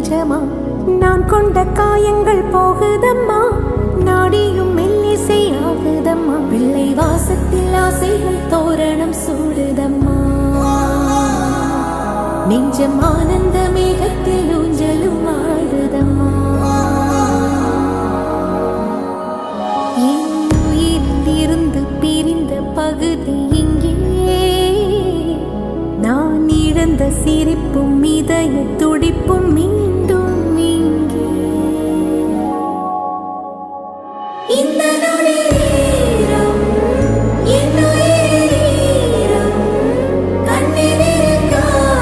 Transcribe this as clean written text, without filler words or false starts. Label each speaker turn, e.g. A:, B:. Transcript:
A: நிஜமா நான் கொண்ட காயங்கள் போகுதம்மா நாடியும் மெல்லிசை ஆகுதம்மா பிள்ளை வாசத்தில் ஆசைகள் தோரணம் சூடுதம்மா நெஞ்சம் ஆனந்த மேகத்தில் ஊஞ்சலும் ஆடுதம்மா என் உயிரிலிருந்து பிரிந்த பகுதி இங்கே நான் இழந்த சிரிப்பும் இதய துடிப்பும்